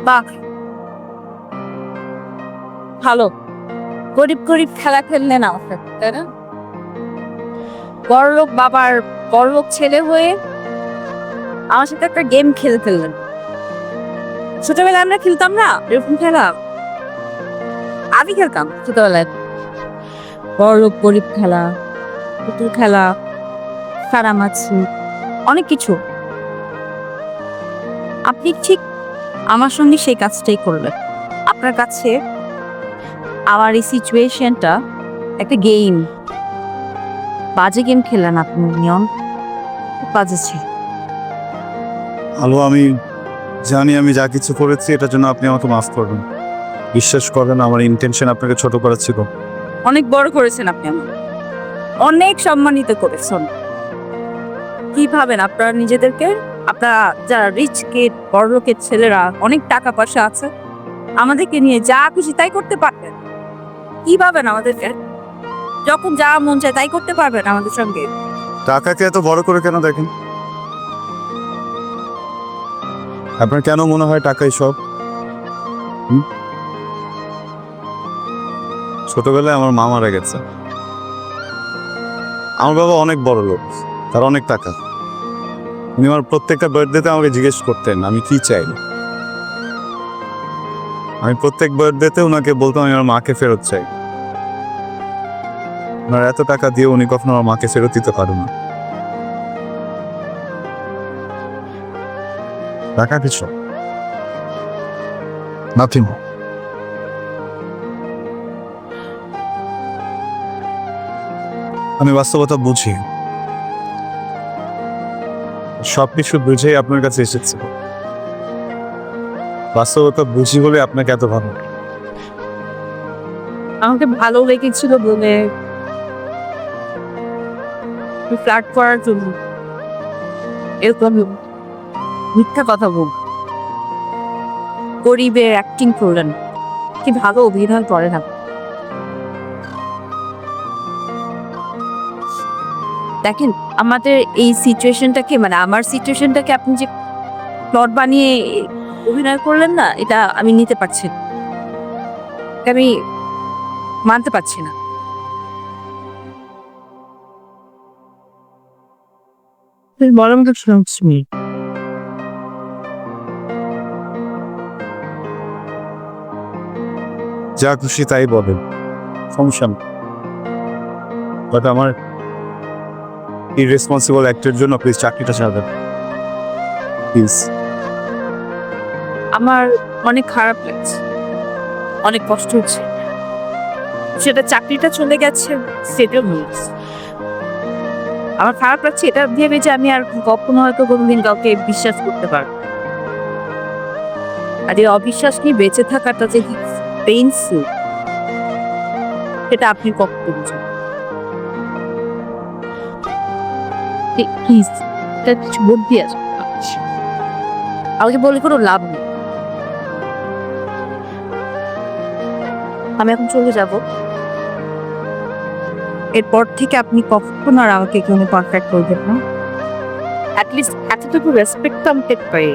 বাহ, ভালো। গরিব গরিব খেলা খেললেন আমার সাথে, তাই না? বড়লোক বাবার বড়লোক ছেলে হয়ে আমার সাথে একটা গেম খেলে ফেললেন। ছোটবেলায় আমরা খেলতাম না এরকম খেলা? আমি খেলতাম ছোটবেলায়। বড়লোক গরিব খেলা, পুতুল খেলা, কারামাছি, অনেক কিছু। আপনি ঠিক আমার সঙ্গে সেই কাজটাই করলেন। আপনার কাছে আমার এই সিচুয়েশনটা একটা গেম, বাজে গেম খেললেন আপনি নিয়ন। খুব বাজে ছিল। আলো, আমি জানি আমি যা কিছু করেছি এটার জন্য আপনি আমাকে মাফ করবেন। বিশ্বাস করবেন, আমার ইন্টেনশন আপনাকে ছোট করা ছিল। অনেক বড় করেছেন আপনি, আমার অনেক সম্মানিত করেছেন। কি ভাবেন আপনারা নিজেদেরকে? আপনারা যারা রিচ কিড, বড় লোকের ছেলেরা, অনেক টাকা পয়সা আছে, আমাদেরকে নিয়ে যা খুশি তাই করতে পারবেন? কি ভাবেন আমাদেরকে? যখন যা মন চায় তাই করতে পারবেন আমাদের সঙ্গে? টাকাকে এত বড় করে কেন দেখেন? আপনার কেন মনে হয় টাকাই সব? ছোটবেলায় আমার মা মারা গেছে। আমার বাবা অনেক বড় লোক, তার অনেক টাকা। উনি আমার প্রত্যেকটা বার্থডেতে আমাকে জিজ্ঞেস করতেন আমি কি চাই। আমি প্রত্যেক বার্থডেতে ওনাকে বলতাম আমি আমার মাকে ফেরত চাই। ওনার এত টাকা দিয়ে উনি কখনো আমার মাকে ফেরত দিতে পারেন না। টাকা কিছু নাথিং। আমি বাস্তবতা বুঝি, সবকিছু বুঝেই আপনার কাছে এসেছি। বাস্তবতা বুঝি বলে আপনাকে এত ভালো। আমাকে ভালো লেগেছিল বলে, ফ্লার্ট করার জন্য এরকম মিথ্যা কথা বল, গরিবের অ্যাক্টিং করলেন। কি ভালো অভিনয় করেন আপনি। দেখেন আমাদের এই সিচুয়েশনটাকে, মানে আমার সিচুয়েশনটাকে আপনি যে প্লট বানিয়ে অভিনয় করলেন না, এটা আমি নিতে পারছি না, এটা আমি মানতে পারছি না। বলেন তো শুনছি। যা খুশি তাই বলেন, সমস্যা নেই। বাট আমার ইররেসপন্সিবল অ্যাক্টের জন্য প্লিজ চাকরিটা ছাড়বেন, প্লিজ। আমার অনেক খারাপ লাগছে, অনেক কষ্ট হচ্ছে। সেটা চাকরিটা চলে গেছে, সেটাও হয়েছে। আমার খারাপ লাগছে এটা ভেবে যে আমি আর কখনো হয়তো কোনোদিন কাউকে বিশ্বাস করতে পারবো না। আর এই অবিশ্বাস নিয়ে বেঁচে থাকাটা যে কি পেইনফুল, সেটা আপনি কখনো বুঝবেন। প্লিজ, এটা কিছু বুদ্ধি আছে আমাকে বলে কোনো লাভ নেই। আমি এখন চলে যাব। এরপর থেকে আপনি কখনো আর আমাকে কোনো কন্ট্যাক্ট করবেন না। অ্যাটলিস্ট এতটুকু রেসপেক্ট তো আমি পেতে পারি।